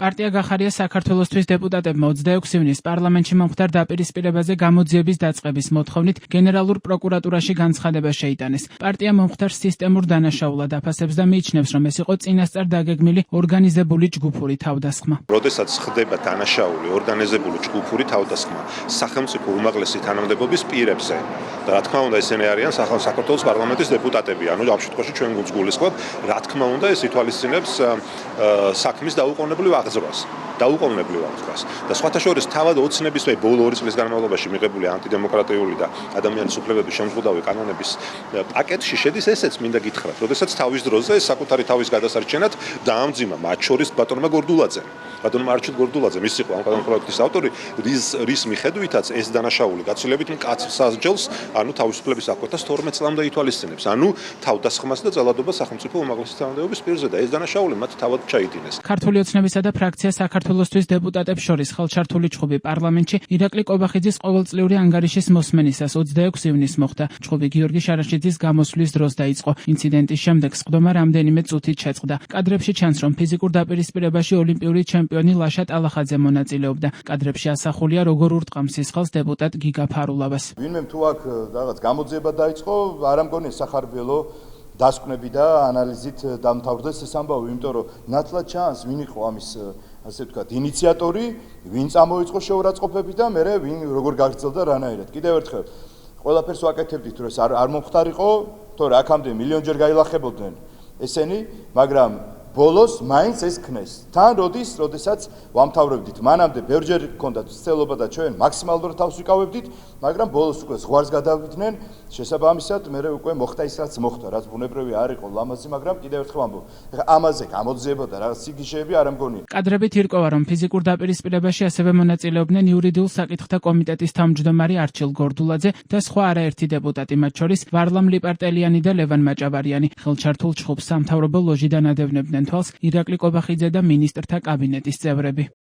პარტია გახარია საქართველოსთვის დეპუტატებმა 26 ივნისს პარლამენტში მომხდარ დაპირისპირებაზე გამოძიების დაწყების მოთხოვნით გენერალურ პროკურატურაში განცხადება შეიტანეს. პარტია მომხდარ სისტემურ დანაშაულად აფასებს და მიიჩნევს, რომ ეს იყო წინასწარ დაგეგმილი ორგანიზებული ჯგუფური თავდასხმა. როდესაც ხდება დანაშაული ორგანიზებული ჯგუფური თავდასხმა სახელმწიფო უმაღლესი თანამდებობის პირებზე და რა თქმა უნდა ესენი არიან საქართველოს პარლამენტის დეპუტატები, ანუ ამ შემთხვევაში ჩვენ გულისხმობთ, რა თქმა უნდა ეს ითვალისწინებს საქმის დაუყოვნებლივ აღძრვას და სხვათა შორის თავად ოცნების მე ბოლო 2 წლის განმავლობაში მიღებული ანტიდემოკრატიული და ადამიანის უფლებების შემზღუდავი კანონების პაკეტში შედის ესეც მინდა გითხრათ, როდესაც თავის დროზე საკუთარი თავის გადასარჩენად დაამძიმა მათ შორის ბატონმა გორდულაძემ. ბატონმა არჩილ გორდულაძემ ის იყო ამ კანონპროექტის ავტორი, რის მიხედვითაც ეს დანაშაული გაცილებით მკაცრ სასჯელს, ანუ თავისუფლების აკუთას 12 წლამდე ითვალისწინებს. ანუ თავდასხმას და ძალადობას სახელმწიფო უმაღლესი თანამდებობის პირზე და ეს დანაშაული მათ თავად ჩაიდინეს. ქართული ოცნებისა და ფრაქცია საქართველოსთვის დეპუტატებს შორის ხელჩართული ჩხუბი პარლამენტში ირაკლი კობახიძის ყოველწლიური ანგარიშის მოსმენისას 26 ივნისს მოხდა. ჩხუბი გიორგი შარაშიძის გამოსვლის დროს დაიწყო. ინციდენტის შემდეგ სხდომა რამდენიმე წუთით შეწყდა. კადრებში ჩანს, რომ ფიზიკურ დაპირისპირებაში ოლიმპიური ჩემპიონი ლაშა ტალახაძე მონაწილეობდა. კადრებში ასახულია, როგორ ურტყამს სისხლს დეპუტატ გიგა ფარულავას. ვინმე თუ აქ რაღაც გამოძიება დაიწყო, არ ამგონია სახარბიელო დასკვნები და ანალიზით დამთავრდეს ეს ამბავი, იმიტომ რომ ნათლად ჩანს, ვინ იყო ამის ასე ვთქვათ, ინიციატორი, ვინ წამოიწყო შეურაცხყოფები და მე ვინ როგორ გაგრძელდა რანაირად. კიდევ ერთხელ, ყველაფერს ვაკეთებდით, რომ ეს არ მომხდარიყო, თორე აქამდე მილიონჯერ გაილახებოდნენ ესენი, მაგრამ ბოლოს მაინც ეს ქნეს. თან როდესაც ვამთავრებდით, მანამდე ბევრჯერ გქონდათ ცდილობა და ჩვენ მაქსიმალურად თავს ვიკავებდით, მაგრამ ბოლოს უკვე ზღვარს გადავიდნენ. შესაბამისად, მე უკვე მოხდა ის რაც მოხდა, რაც ბუნებრივი არ იყო ლამაზი, მაგრამ კიდევ ერთხელ ამბობ. ეხლა ამაზე გამოძიება და რაღაც სიგიჟეები არ ამგონია. კადრებით ირკვევა, რომ ფიზიკურ დაპირისპირებაში ასევე მონაწილეობდნენ იურიდიულ საკითხთა კომიტეტის თავმჯდომარე არჩილ გორდულაძე და სხვა არაერთი დეპუტატი, მათ შორის ვარლამ ლიპარტელიანი და ლევან მაჭავარიანი. ხელჩართულ ჩხუბს სამთავრობო ლოჟიდან ადევნებდნენ თვალს ირაკლი კობახიძე და მინისტრთა კაბინეტის წევრები.